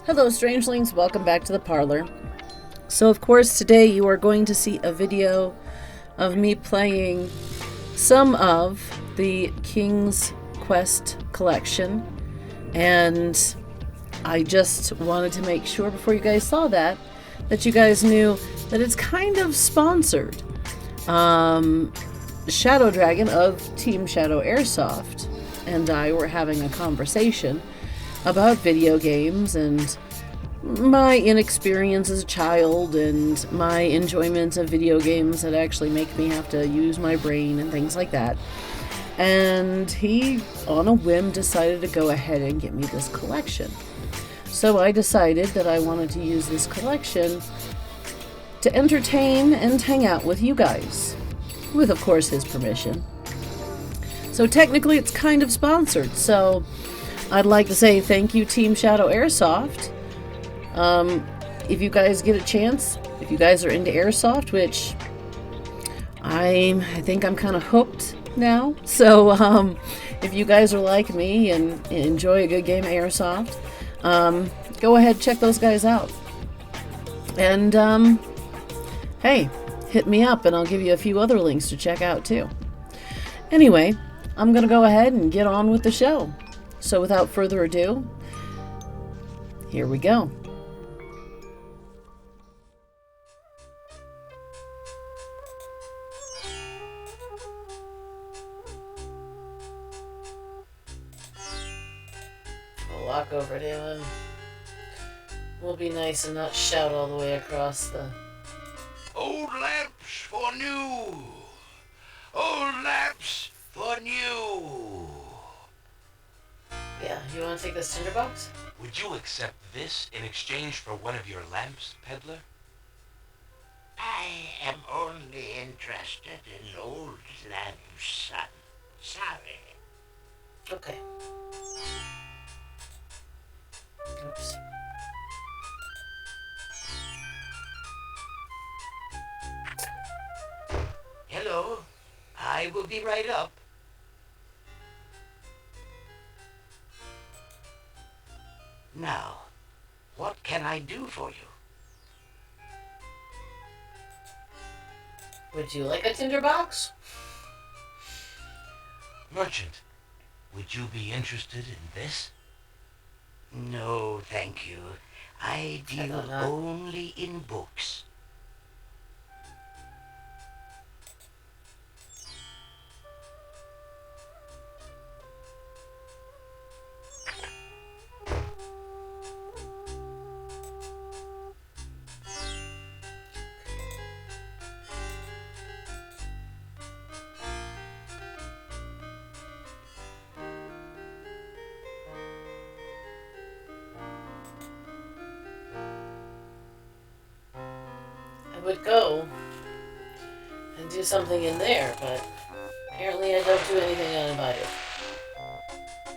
Hello, Strangelings. Welcome back to the parlor. So, of course, today you are going to see a video of me playing some of the King's Quest collection. And I just wanted to make sure before you guys saw that you guys knew that it's kind of sponsored. Shadow Dragon of Team Shadow Airsoft and I were having a conversation about video games and my inexperience as a child and my enjoyment of video games that actually make me have to use my brain and things like that. And he, on a whim, decided to go ahead and get me this collection. So I decided that I wanted to use this collection to entertain and hang out with you guys, with, of course, his permission. So technically it's kind of sponsored, so I'd like to say thank you, Team Shadow Airsoft. If you guys get a chance, if you guys are into airsoft, which I think I'm kind of hooked now, so if you guys are like me and enjoy a good game of airsoft, go ahead, check those guys out. And hey, hit me up and I'll give you a few other links to check out too. Anyway, I'm gonna go ahead and get on with the show. So without further ado, here we go. I'll walk over to him. We'll be nice and not shout all the way across the... Old lamps for new. Old lamps for new. Yeah, you want to take this tinderbox? Would you accept this in exchange for one of your lamps, peddler? I am only interested in old lamps, son. Sorry. Okay. Oops. Hello. I will be right up. Now, what can I do for you? Would you like a tinderbox? Merchant, would you be interested in this? No, thank you. I deal only in books. Would go and do something in there, but apparently I don't do anything uninvited.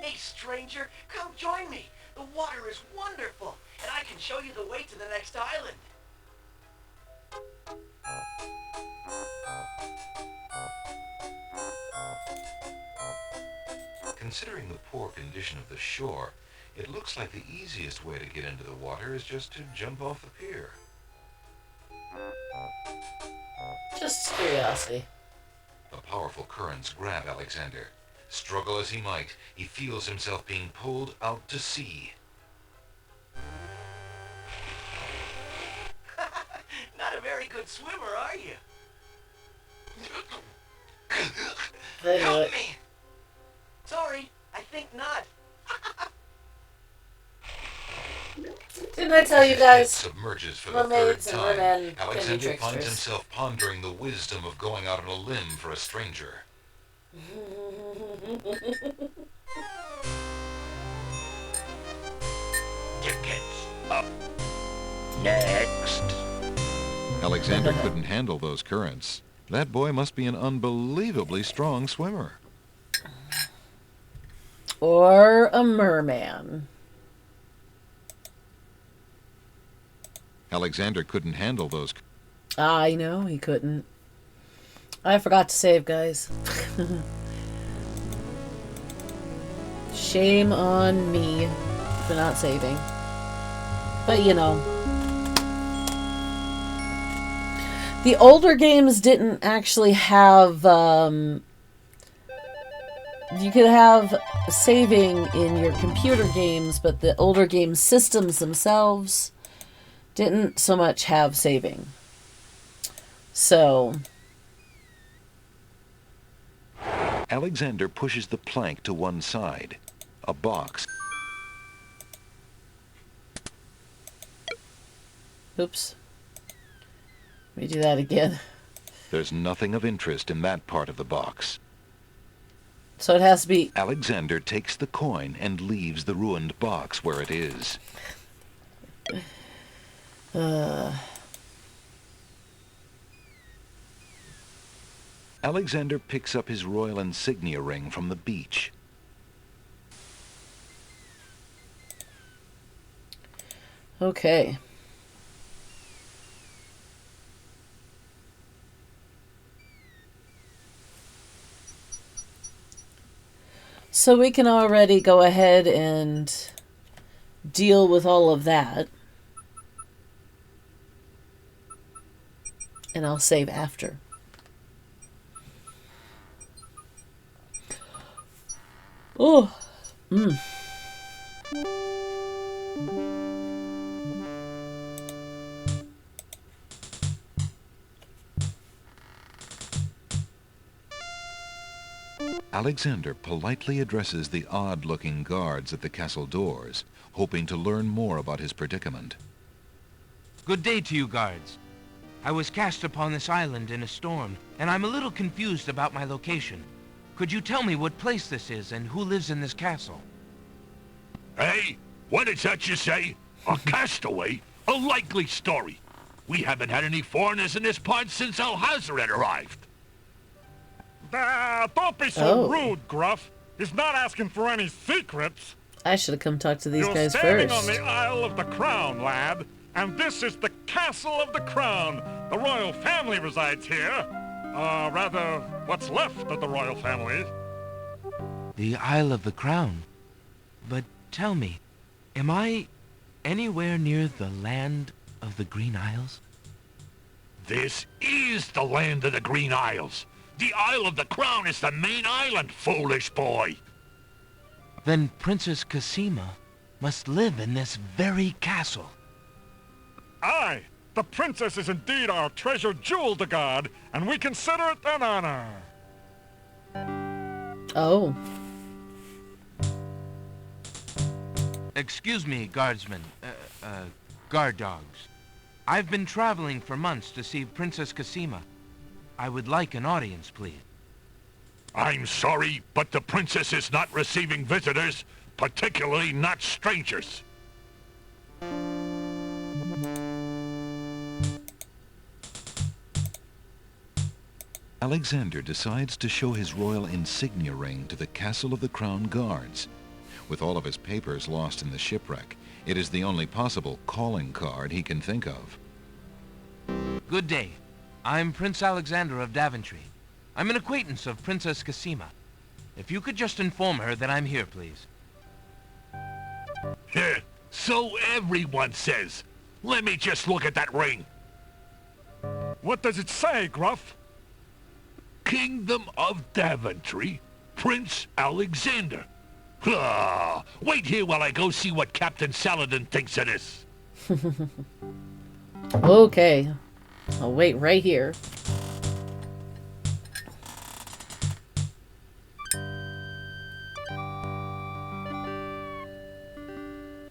Hey, stranger, come join me. The water is wonderful, and I can show you the way to the next island. Considering the poor condition of the shore, it looks like the easiest way to get into the water is just to jump off the pier. Just curiosity. The powerful currents grab Alexander. Struggle as he might, he feels himself being pulled out to sea. Not a very good swimmer, are you? Help me! Sorry, I think not. Didn't I tell you guys? Submerges for the third Mermaids and time. mermen can be Alexander finds tricksters. himself pondering the wisdom of going out on a limb for a stranger. Tickets up. Next. Alexander couldn't handle those currents. That boy must be an unbelievably strong swimmer. Or a merman. Alexander couldn't handle those. I know he couldn't. I forgot to save, guys. Shame on me for not saving. But, you know, the older games didn't actually have, you could have saving in your computer games, but the older game systems themselves didn't so much have saving. So Alexander pushes the plank to one side. A box. Oops. Let me do that again. There's nothing of interest in that part of the box. So it has to be... Alexander takes the coin and leaves the ruined box where it is. Alexander picks up his royal insignia ring from the beach. Okay. So we can already go ahead and deal with all of that. And I'll save after. Oh. Alexander politely addresses the odd-looking guards at the castle doors, hoping to learn more about his predicament. Good day to you, guards. I was cast upon this island in a storm, and I'm a little confused about my location. Could you tell me what place this is and who lives in this castle? Hey, what is that you say? A castaway? A likely story. We haven't had any foreigners in this part since Alhazred arrived. Don't be so Oh. rude, Gruff. He's not asking for any secrets. I should have come talk to these You're guys standing first. on the Isle of the Crown, lad. And this is the Castle of the Crown. The royal family resides here. Rather, what's left of the royal family. The Isle of the Crown. But tell me, am I anywhere near the land of the Green Isles? This is the land of the Green Isles. The Isle of the Crown is the main island, foolish boy. Then Princess Cassima must live in this very castle. Aye, the princess is indeed our treasured jewel to guard, and we consider it an honor. Oh. Excuse me, guardsmen. Guard dogs. I've been traveling for months to see Princess Cassima. I would like an audience, please. I'm sorry, but the princess is not receiving visitors, particularly not strangers. Alexander decides to show his royal insignia ring to the Castle of the Crown guards. With all of his papers lost in the shipwreck, it is the only possible calling card he can think of. Good day. I'm Prince Alexander of Daventry. I'm an acquaintance of Princess Cassima. If you could just inform her that I'm here, please. So everyone says. Let me just look at that ring. What does it say, Gruff? Kingdom of Daventry, Prince Alexander. Wait here while I go see what Captain Saladin thinks of this. Okay. I'll wait right here.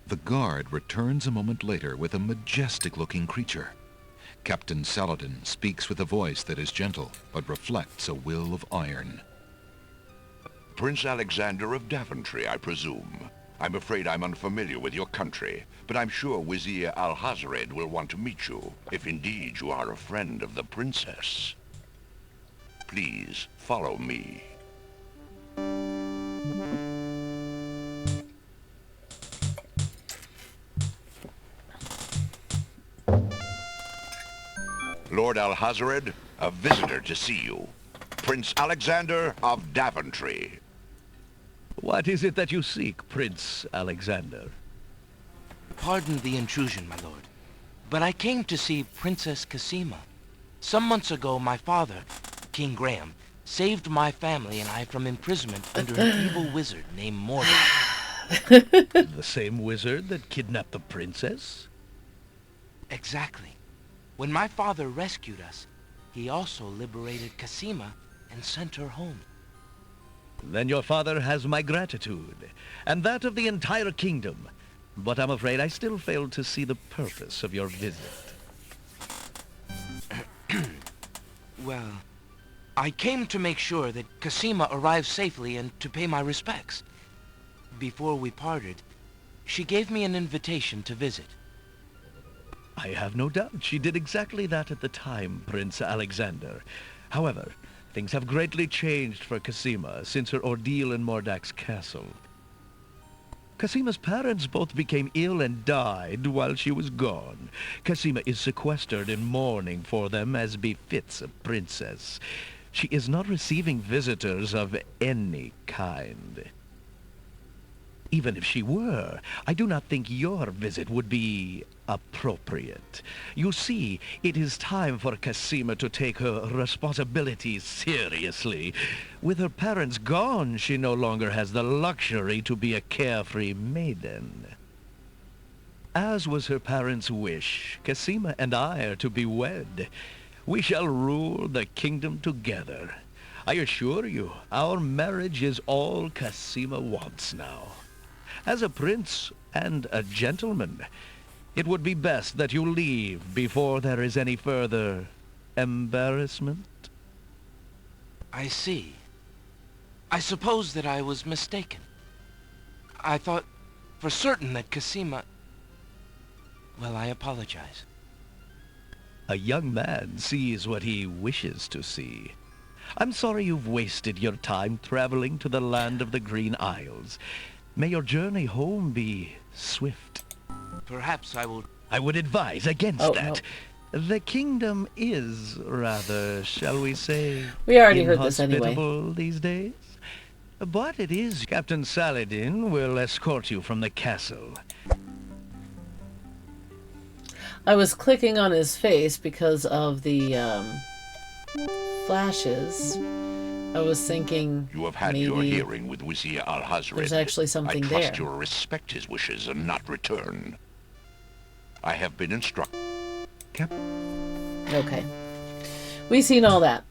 The guard returns a moment later with a majestic-looking creature. Captain Saladin speaks with a voice that is gentle, but reflects a will of iron. Prince Alexander of Daventry, I presume. I'm afraid I'm unfamiliar with your country, but I'm sure Vizier Alhazred will want to meet you, if indeed you are a friend of the princess. Please, follow me. Lord Alhazred, a visitor to see you. Prince Alexander of Daventry. What is it that you seek, Prince Alexander? Pardon the intrusion, my lord, but I came to see Princess Cassima. Some months ago, my father, King Graham, saved my family and I from imprisonment under an evil wizard named Mouthy. The same wizard that kidnapped the princess? Exactly. When my father rescued us, he also liberated Cassima and sent her home. Then your father has my gratitude, and that of the entire kingdom. But I'm afraid I still fail to see the purpose of your visit. Well, I came to make sure that Cassima arrived safely and to pay my respects. Before we parted, she gave me an invitation to visit. I have no doubt she did exactly that at the time, Prince Alexander. However, things have greatly changed for Cassima since her ordeal in Mordak's castle. Cassima's parents both became ill and died while she was gone. Cassima is sequestered in mourning for them as befits a princess. She is not receiving visitors of any kind. Even if she were, I do not think your visit would be appropriate. You see, it is time for Cassima to take her responsibilities seriously. With her parents gone, she no longer has the luxury to be a carefree maiden. As was her parents' wish, Cassima and I are to be wed. We shall rule the kingdom together. I assure you, our marriage is all Cassima wants now. As a prince and a gentleman, it would be best that you leave before there is any further embarrassment. I see. I suppose that I was mistaken. I thought for certain that Cassima... Well, I apologize. A young man sees what he wishes to see. I'm sorry you've wasted your time traveling to the land of the Green Isles. May your journey home be swift. Perhaps I will... I would advise against Oh, that. No. The kingdom is rather, shall we say, We already heard this anyway. inhospitable these days. But it is. Captain Saladin will escort you from the castle. I was clicking on his face because of the flashes. I was thinking You have had maybe your hearing with Wizir Al-Hazred. there's actually something I trust there. you will respect his wishes and not return. I have been instructed. Okay. We seen all that.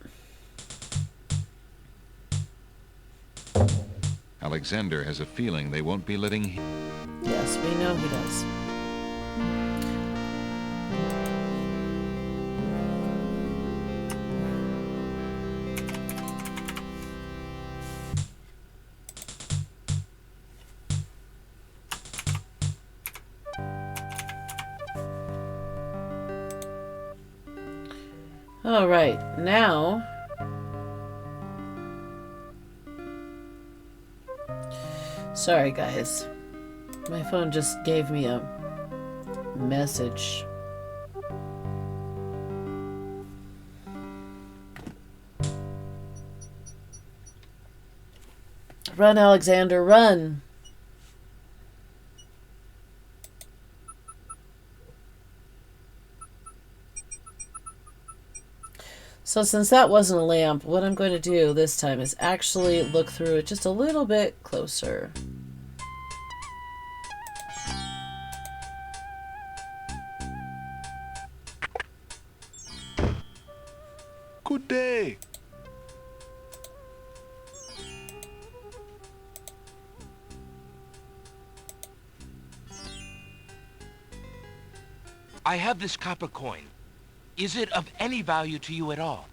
Alexander has a feeling they won't be letting him. Yes, we know he does. All right, now sorry guys, my phone just gave me a message. Run, Alexander, run. So since that wasn't a lamp, what I'm going to do this time is actually look through it just a little bit closer. Good day. I have this copper coin. Is it of any value to you at all?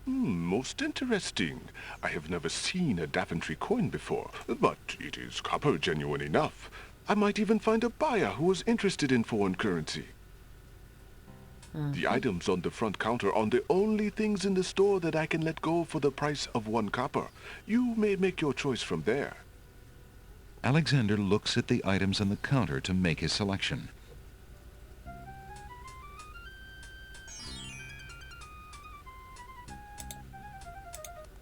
Most interesting. I have never seen a Daventry coin before, but it is copper genuine enough. I might even find a buyer who is interested in foreign currency. The items on the front counter are the only things in the store that I can let go for the price of 1 copper. You may make your choice from there. Alexander looks at the items on the counter to make his selection.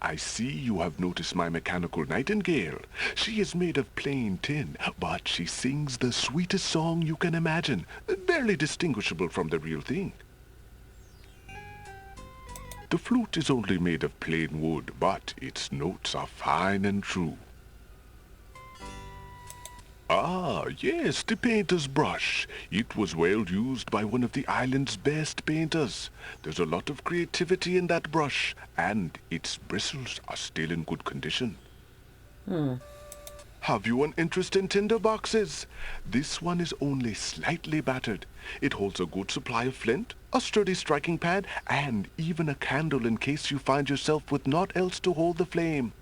I see you have noticed my mechanical nightingale. She is made of plain tin, but she sings the sweetest song you can imagine, barely distinguishable from the real thing. The flute is only made of plain wood, but its notes are fine and true. Ah, yes, the painter's brush. It was well used by one of the island's best painters. There's a lot of creativity in that brush, and its bristles are still in good condition. Have you an interest in tinder boxes? This one is only slightly battered. It holds a good supply of flint, a sturdy striking pad, and even a candle in case you find yourself with naught else to hold the flame.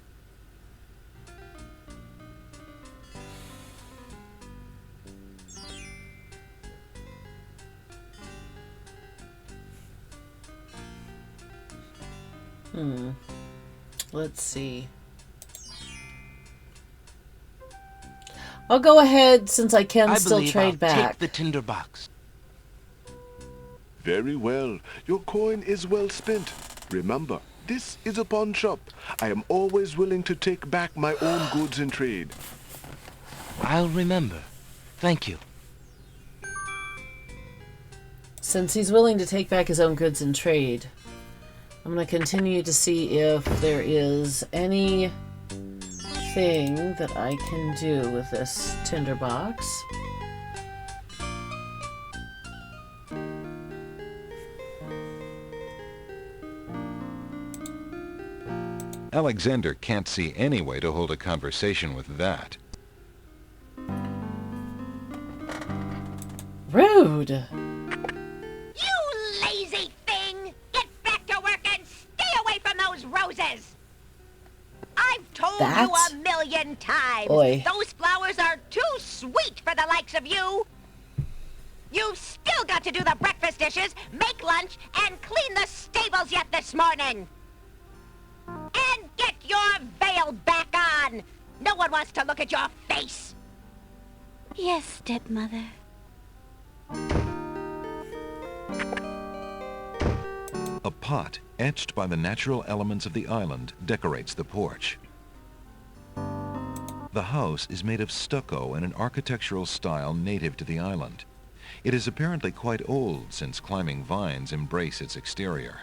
Let's see. I'll go ahead since I can still trade I'll back. take the tinderbox. Very well. Your coin is well spent. Remember, this is a pawn shop. I am always willing to take back my own goods in trade. I'll remember. Thank you. Since he's willing to take back his own goods in trade, I'm going to continue to see if there is anything that I can do with this tinderbox. Alexander can't see any way to hold a conversation with that. Rude! You lazy thing! Get back to work and stay away from those roses! I've told That? you a million times. Oi. Those flowers are too sweet for the likes of you. You've still got to do the breakfast dishes, make lunch, and clean the stables yet this morning. And get your veil back on. No one wants to look at your face. Yes, stepmother. A pot, etched by the natural elements of the island, decorates the porch. The house is made of stucco in an architectural style native to the island. It is apparently quite old, since climbing vines embrace its exterior.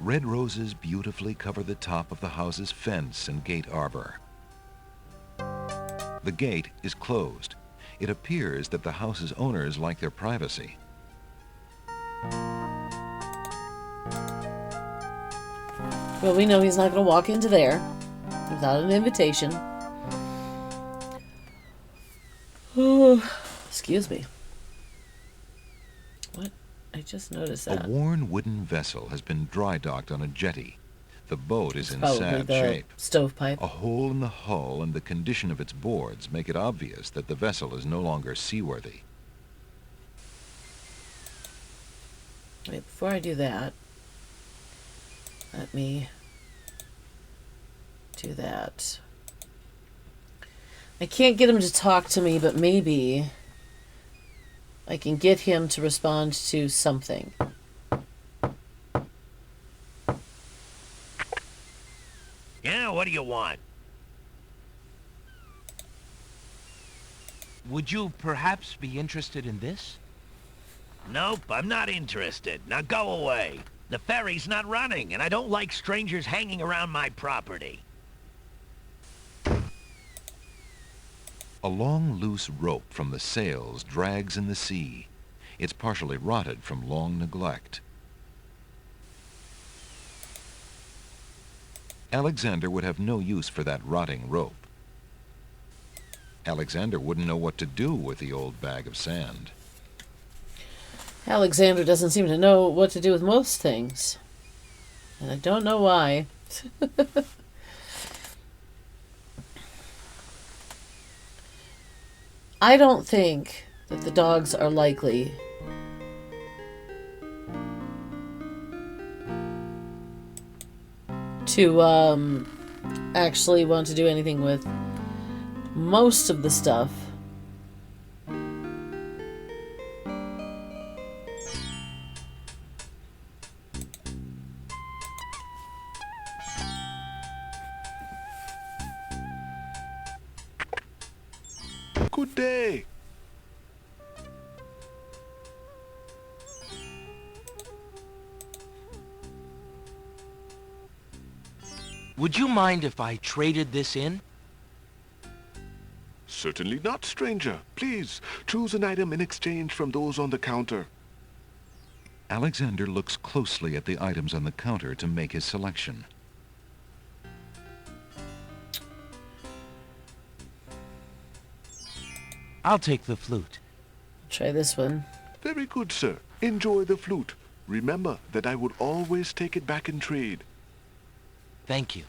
Red roses beautifully cover the top of the house's fence and gate arbor. The gate is closed. It appears that the house's owners like their privacy. Well, we know he's not going to walk into there without an invitation. Excuse me. What? I just noticed that. A worn wooden vessel has been dry docked on a jetty. The boat is in Probably sad the shape. stovepipe. A hole in the hull and the condition of its boards make it obvious that the vessel is no longer seaworthy. Wait, before I do that, let me do that. I can't get him to talk to me, but maybe I can get him to respond to something. Yeah, what do you want? Would you perhaps be interested in this? Nope, I'm not interested. Now go away. The ferry's not running, and I don't like strangers hanging around my property. A long, loose rope from the sails drags in the sea. It's partially rotted from long neglect. Alexander would have no use for that rotting rope. Alexander wouldn't know what to do with the old bag of sand. Alexander doesn't seem to know what to do with most things. And I don't know why. I don't think that the dogs are likely to actually want to do anything with most of the stuff. Good day. Would you mind if I traded this in? Certainly not, stranger. Please, choose an item in exchange from those on the counter. Alexander looks closely at the items on the counter to make his selection. I'll take the flute. Try this one. Very good, sir. Enjoy the flute. Remember that I would always take it back in trade. Thank you.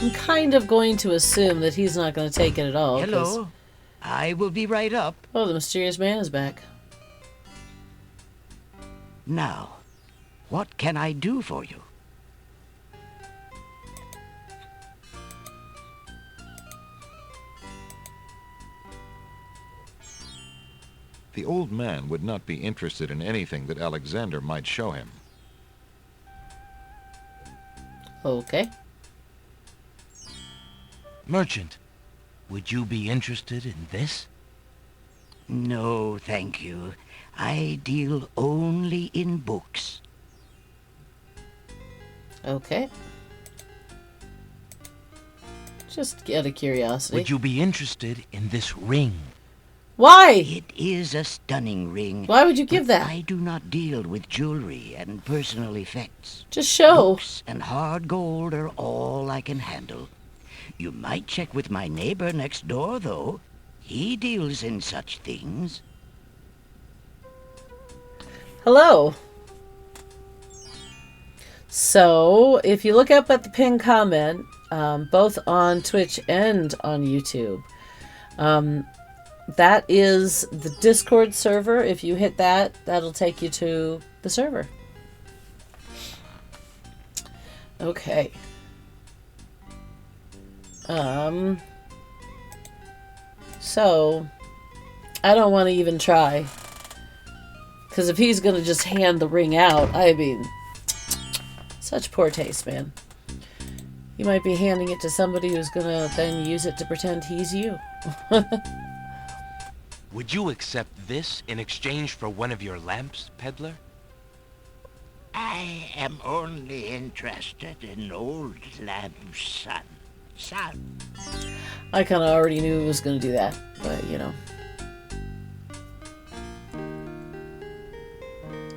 I'm kind of going to assume that he's not going to take it at all. Hello. I will be right up. Oh, the mysterious man is back. Now, what can I do for you? The old man would not be interested in anything that Alexander might show him. Okay. Merchant, would you be interested in this? No, thank you. I deal only in books. Okay. Just out of curiosity. Would you be interested in this ring? Why? It is a stunning ring. Why would you give but that? I do not deal with jewelry and personal effects. Just show. Books and hard gold are all I can handle. You might check with my neighbor next door, though. He deals in such things. Hello. So, if you look up at the pinned comment, both on Twitch and on YouTube, that is the Discord server. If you hit that, that'll take you to the server. Okay. So, I don't want to even try. Because if he's going to just hand the ring out, I mean, such poor taste, man. You might be handing it to somebody who's going to then use it to pretend he's you. Would you accept this in exchange for one of your lamps, peddler? I am only interested in old lamps, son. I kind of already knew he was going to do that, but you know.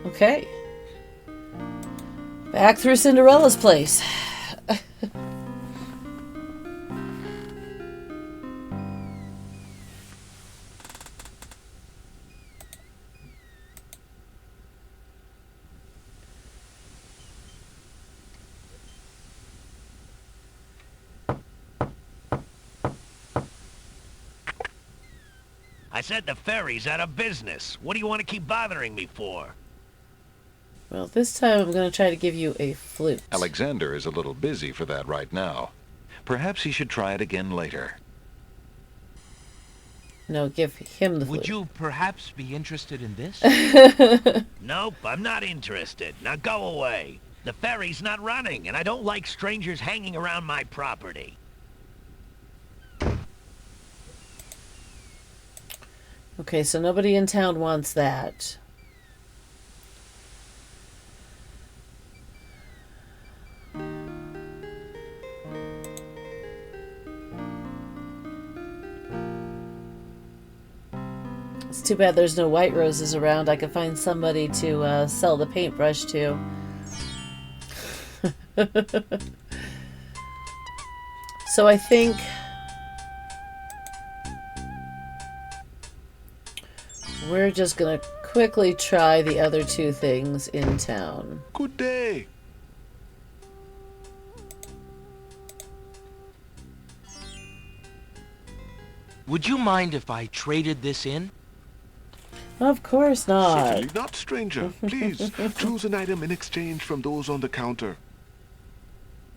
Okay. Back through Cinderella's place. I said the ferry's out of business. What do you want to keep bothering me for? Well, this time I'm going to try to give you a flute. Alexander is a little busy for that right now. Perhaps he should try it again later. No, give him the flute. Would you perhaps be interested in this? Nope, I'm not interested. Now go away. The ferry's not running, and I don't like strangers hanging around my property. Okay, so nobody in town wants that. It's too bad there's no white roses around. I could find somebody to sell the paintbrush to. So I think we're just gonna quickly try the other two things in town. Good day. Would you mind if I traded this in? Of course not. Certainly not, stranger. Please, choose an item in exchange from those on the counter.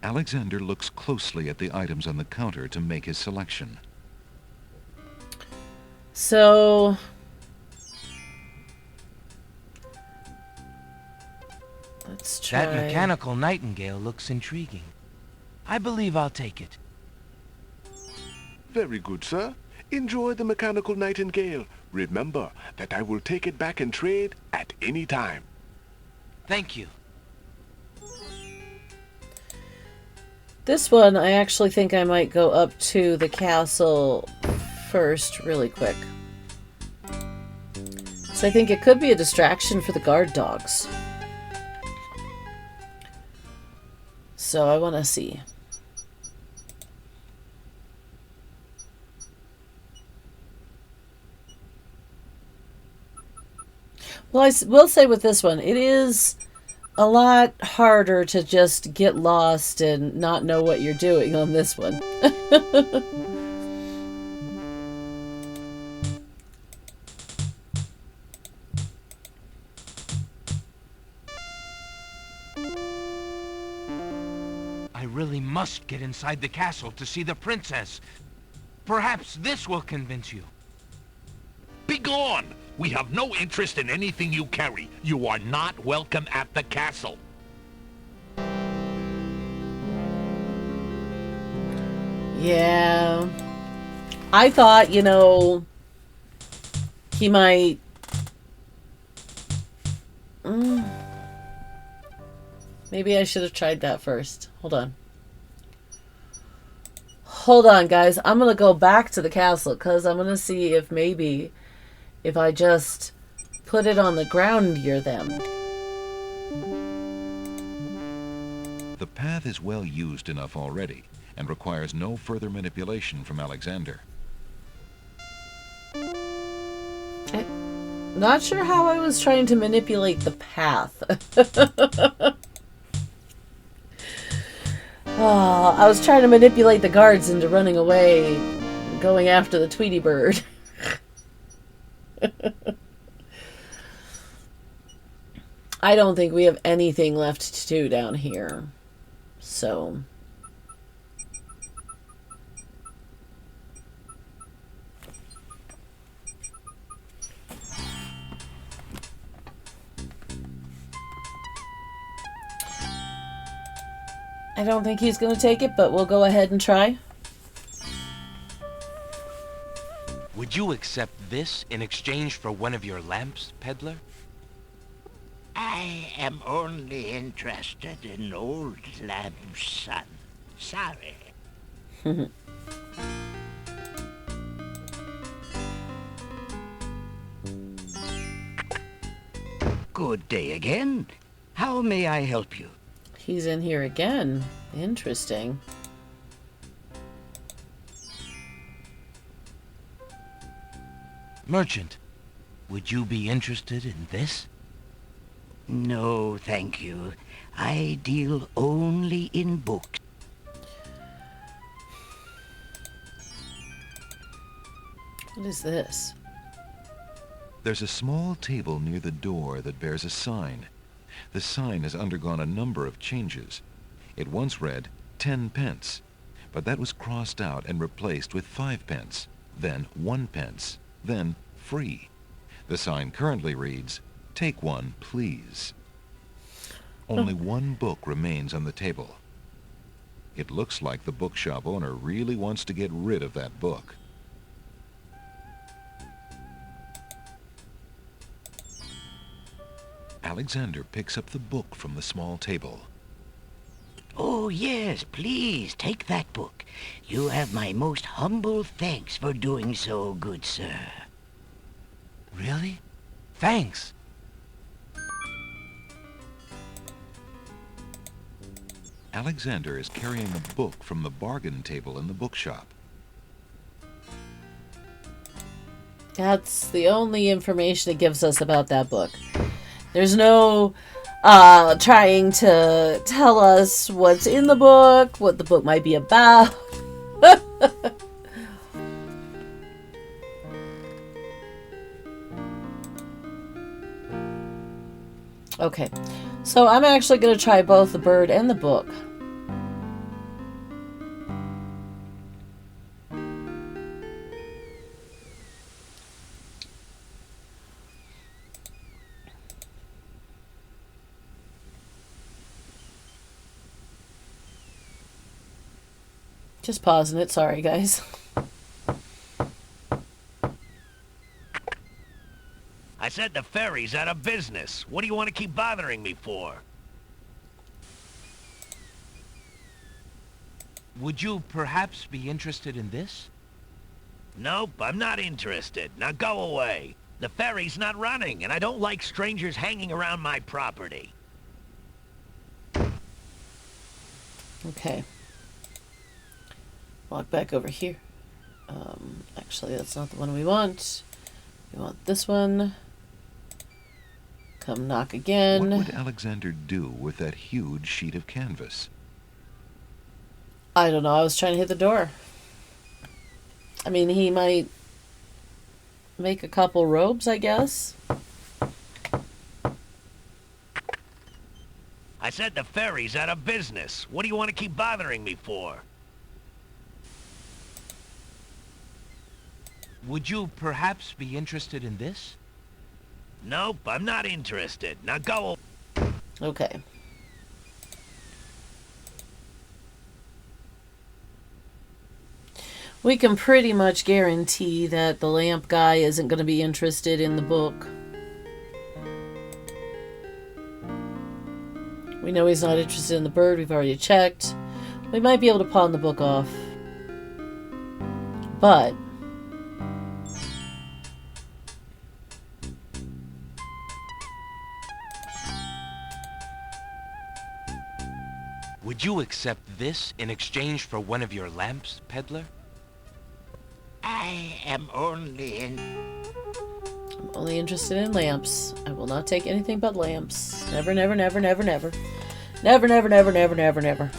Alexander looks closely at the items on the counter to make his selection. So Let's try. That mechanical nightingale looks intriguing. I believe I'll take it. Very good, sir. Enjoy the mechanical nightingale. Remember that I will take it back in trade at any time. Thank you. This one, I actually think I might go up to the castle first really quick. So I think it could be a distraction for the guard dogs. So I want to see. Well, I will say with this one, it is a lot harder to just get lost and not know what you're doing on this one. I really must get inside the castle to see the princess. Perhaps this will convince you. Begone! We have no interest in anything you carry. You are not welcome at the castle. Yeah. I thought, you know, he might... Maybe I should have tried that first. Hold on. Hold on, guys. I'm going to go back to the castle because I'm going to see if maybe if I just put it on the ground near them. The path is well used enough already and requires no further manipulation from Alexander. Not sure how I was trying to manipulate the path. Oh, I was trying to manipulate the guards into running away, going after the Tweety Bird. I don't think we have anything left to do down here. So... I don't think he's going to take it, but we'll go ahead and try. Would you accept this in exchange for one of your lamps, peddler? I am only interested in old lamb's son. Sorry. Good day again. How may I help you? He's in here again. Interesting. Merchant, would you be interested in this? No, thank you. I deal only in books. What is this? There's a small table near the door that bears a sign. The sign has undergone a number of changes. It once read 10 pence, but that was crossed out and replaced with 5 pence, then 1 pence, then free. The sign currently reads, "Take one, please." Only one book remains on the table. It looks like the bookshop owner really wants to get rid of that book. Alexander picks up the book from the small table. Oh, yes, please, take that book. You have my most humble thanks for doing so, good sir. Really? Thanks. Alexander is carrying a book from the bargain table in the bookshop. That's the only information it gives us about that book. There's no trying to tell us what's in the book, what the book might be about. Okay, so I'm actually going to try both the bird and the book. Just pausing it. Sorry, guys. I said the ferry's out of business. What do you want to keep bothering me for? Would you perhaps be interested in this? Nope, I'm not interested. Now go away. The ferry's not running, and I don't like strangers hanging around my property. Okay. Walk back over here. Actually, that's not the one we want. We want this one. Come knock again. What would Alexander do with that huge sheet of canvas? I don't know. I was trying to hit the door. I mean, he might make a couple robes, I guess. I said the ferry's out of business. What do you want to keep bothering me for? Would you perhaps be interested in this? Nope, I'm not interested. Now go. Okay. We can pretty much guarantee that the lamp guy isn't going to be interested in the book. We know he's not interested in the bird. We've already checked. We might be able to pawn the book off. But Would you accept this in exchange for one of your lamps, peddler? I am only in... I'm only interested in lamps. I will not take anything but lamps. Never, never, never, never, never. Never, never, never, never, never, never.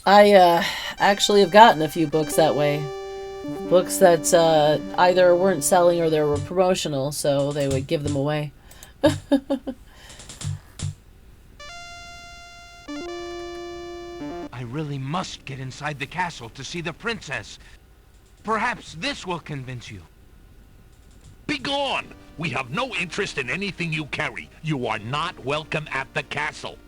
I actually have gotten a few books that way. Books that either weren't selling or they were promotional, so they would give them away. I really must get inside the castle to see the princess. Perhaps this will convince you. Begone! We have no interest in anything you carry. You are not welcome at the castle.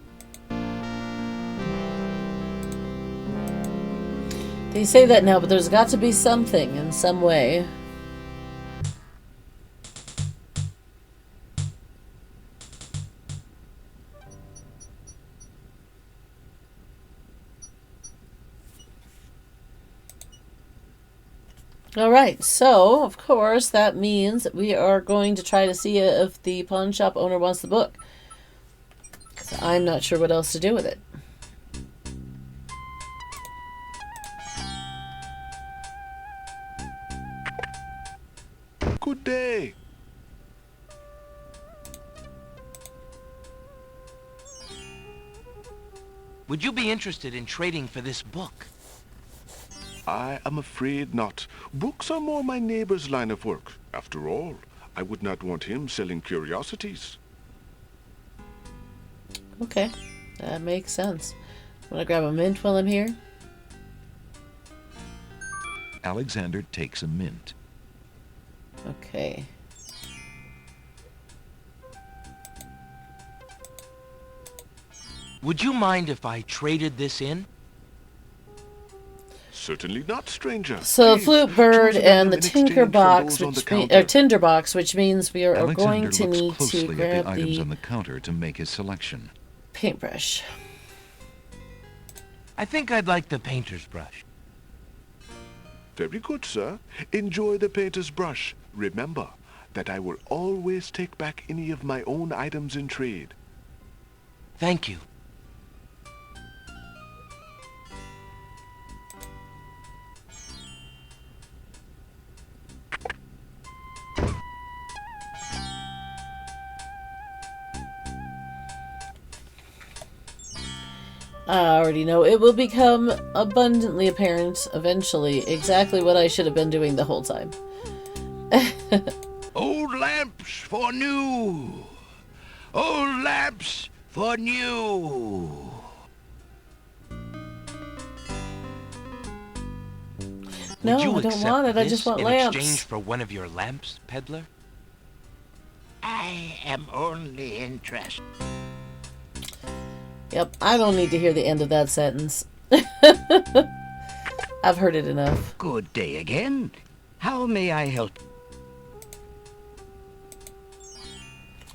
They say that now, but there's got to be something in some way. Alright, so, of course, that means that we are going to try to see if the pawn shop owner wants the book. 'Cause I'm not sure what else to do with it. Good day. Would you be interested in trading for this book? I am afraid not. Books are more my neighbor's line of work. After all, I would not want him selling curiosities. Okay, that makes sense. Want to grab a mint while I'm here? Alexander takes a mint. Okay. Would you mind if I traded this in? Certainly not, stranger. So Please, flute bird choose and the another in tinker exchange for box, those on the which means, counter. tinder box, which means we are Alexander going to looks need to closely at grab the items the on the counter to make his selection. paintbrush. I think I'd like the painter's brush. Very good, sir. Enjoy the painter's brush. Remember that I will always take back any of my own items in trade. Thank you. I already know it will become abundantly apparent eventually exactly what I should have been doing the whole time. Old lamps for new. Old lamps for new. No, Would you I don't accept want it. I this just want in lamps. exchange for one of your lamps, peddler? I am only interested. Yep, I don't need to hear the end of that sentence. I've heard it enough. Good day again. How may I help?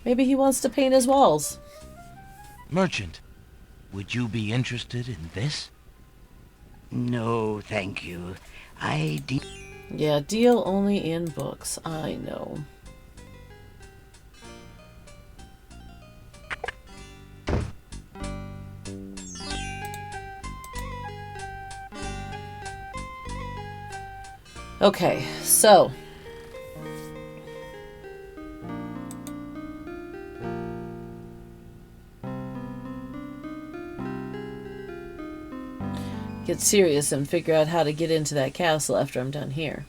Maybe he wants to paint his walls. Merchant, would you be interested in this? No, thank you. Yeah, deal only in books. I know. Okay, so get serious and figure out how to get into that castle after I'm done here.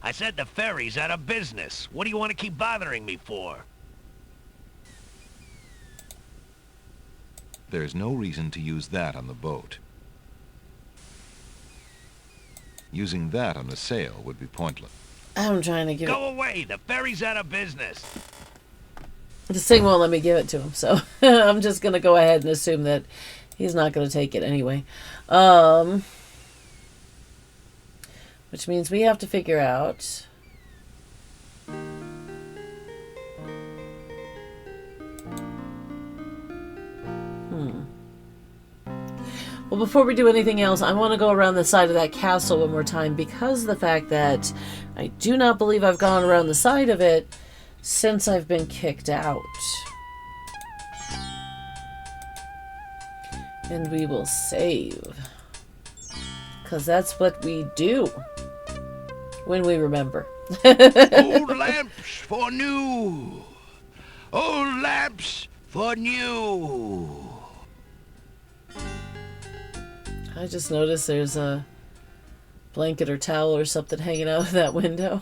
I said the ferry's out of business. What do you want to keep bothering me for? There's no reason to use that on the boat. Using that on the sail would be pointless. I'm trying to give Go away! The ferry's out of business! This thing won't let me give it to him, so I'm just going to go ahead and assume that he's not going to take it anyway. Which means we have to figure out... Well, before we do anything else, I want to go around the side of that castle one more time because of the fact that I do not believe I've gone around the side of it since I've been kicked out. And we will save. Because that's what we do when we remember. Old lamps for new. Old lamps for new. I just noticed there's a blanket or towel or something hanging out of that window.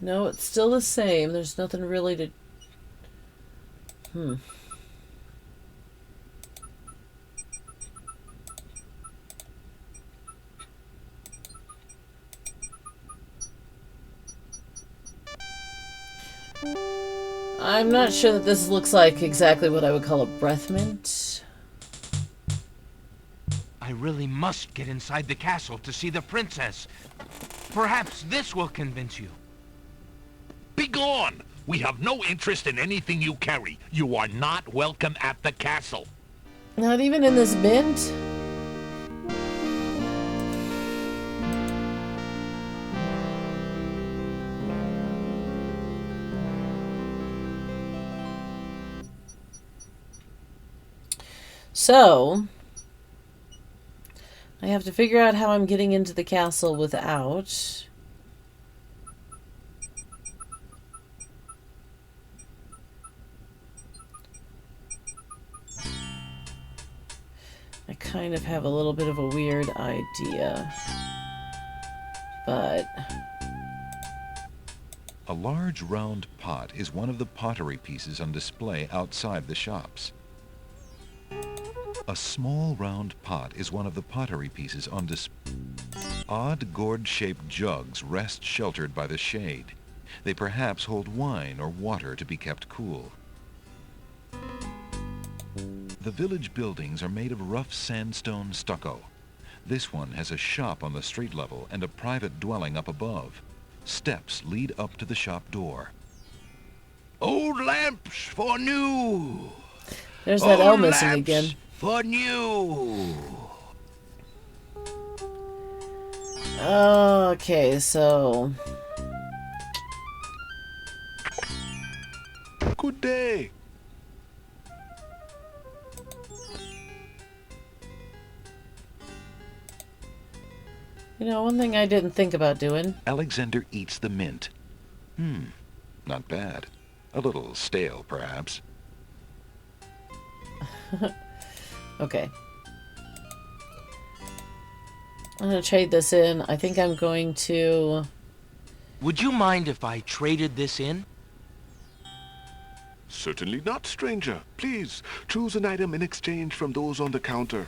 No, it's still the same. There's nothing really to... I'm not sure that this looks like exactly what I would call a breath mint. I really must get inside the castle to see the princess. Perhaps this will convince you. Begone! We have no interest in anything you carry. You are not welcome at the castle. Not even in this mint? So, I have to figure out how I'm getting into the castle without... I kind of have a little bit of a weird idea, but... A large round pot is one of the pottery pieces on display outside the shops. A small round pot is one of the pottery pieces on display. Odd gourd-shaped jugs rest sheltered by the shade. They perhaps hold wine or water to be kept cool. The village buildings are made of rough sandstone stucco. This one has a shop on the street level and a private dwelling up above. Steps lead up to the shop door. Old lamps for new. There's that L Old missing lamps again. for new. Okay, so... Good day. You know, one thing I didn't think about doing. Alexander eats the mint. Not bad. A little stale, perhaps. Okay. I'm gonna trade this in. I think I'm going to... Would you mind if I traded this in? Certainly not, stranger. Please, choose an item in exchange from those on the counter.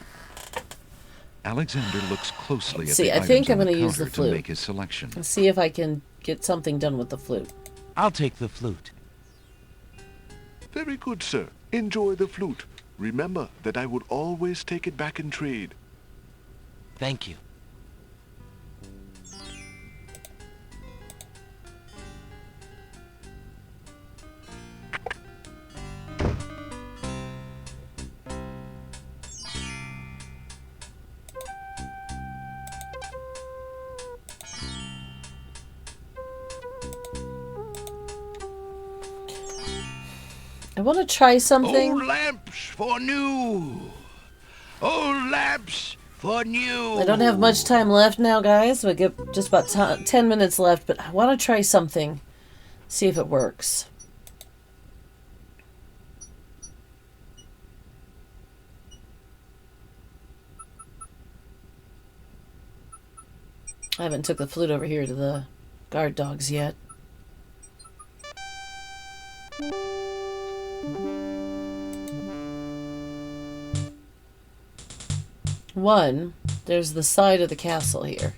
Alexander looks closely at See, the I items think I'm on the gonna use counter the to flute. make his selection. Let's see if I can get something done with the flute. I'll take the flute. Very good, sir. Enjoy the flute. Remember that I would always take it back in trade. Thank you. I want to try something. Old lamps for new. Old lamps for new. I don't have much time left now, guys. We get just about 10 minutes left, but I want to try something. See if it works. I haven't took the flute over here to the guard dogs yet. One, there's the side of the castle here.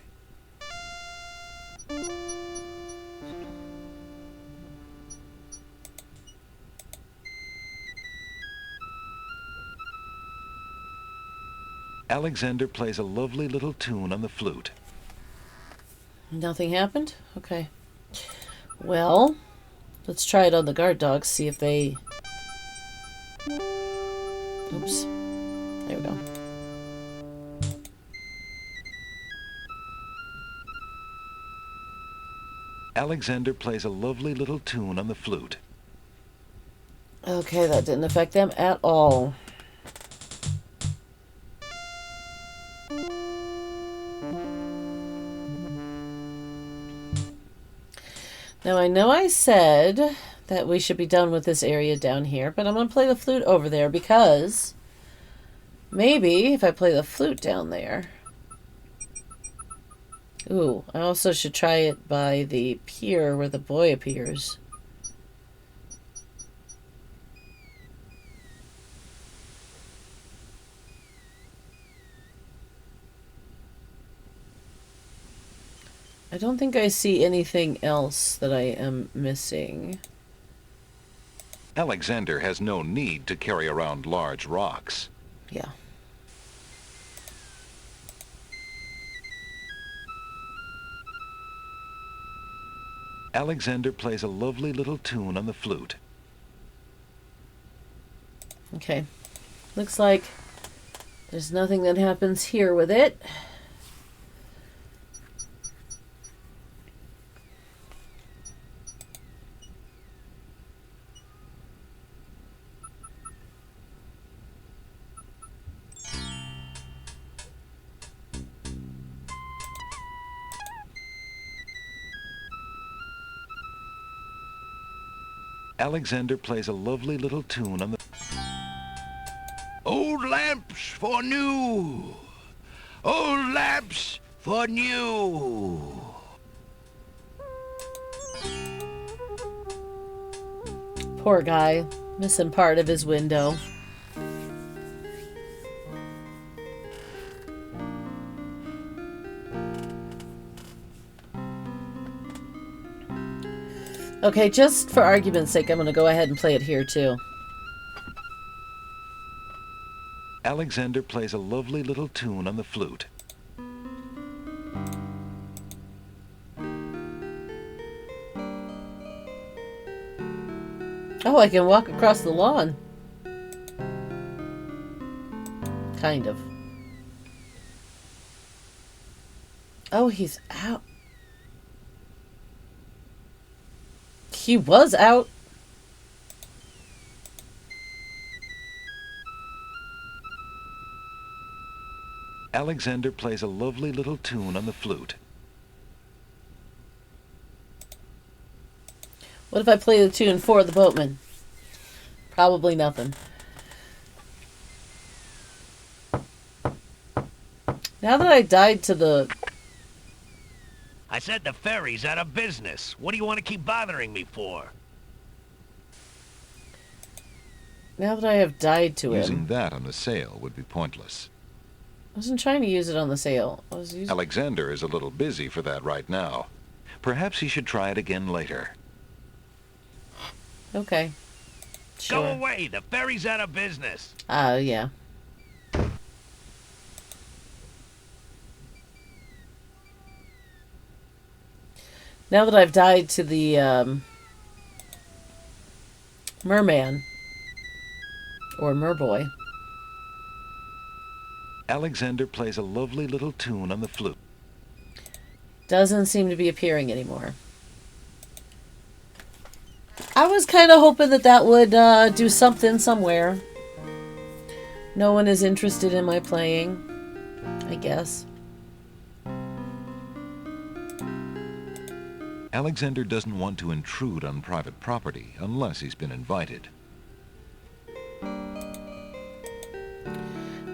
Alexander plays a lovely little tune on the flute. Nothing happened? Okay. Well, let's try it on the guard dogs, see if they... Oops. There we go. Alexander plays a lovely little tune on the flute. Okay, that didn't affect them at all. Now, I know I said that we should be done with this area down here, but I'm going to play the flute over there because maybe if I play the flute down there... Ooh, I also should try it by the pier where the boy appears. I don't think I see anything else that I am missing. Alexander has no need to carry around large rocks. Yeah. Alexander plays a lovely little tune on the flute. Okay. Looks like there's nothing that happens here with it. Alexander plays a lovely little tune on the... Old lamps for new. Old lamps for new. Poor guy, missing part of his window. Okay, just for argument's sake, I'm going to go ahead and play it here too. Alexander plays a lovely little tune on the flute. Oh, I can walk across the lawn. Kind of. Oh, he's out. He was out. Alexander plays a lovely little tune on the flute. What if I play the tune for the boatman? Probably nothing. Now that I died to the... I said the ferry's out of business. What do you want to keep bothering me for? Now that I have died to Using him... that on the sail would be pointless. I wasn't trying to use it on the sail. I was using... Alexander is a little busy for that right now. Perhaps he should try it again later. Okay. Sure. Go away! The ferry's out of business! Yeah. Now that I've died to the, merman. Or merboy. Alexander plays a lovely little tune on the flute. Doesn't seem to be appearing anymore. I was kind of hoping that that would do something somewhere. No one is interested in my playing, I guess. Alexander doesn't want to intrude on private property unless he's been invited.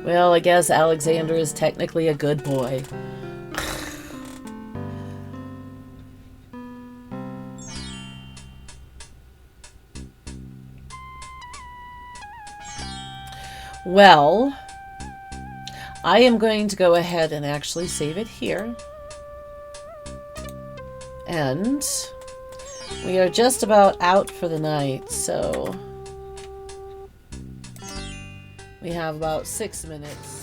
Well, I guess Alexander is technically a good boy. Well, I am going to go ahead and actually save it here. And we are just about out for the night, so we have about 6 minutes.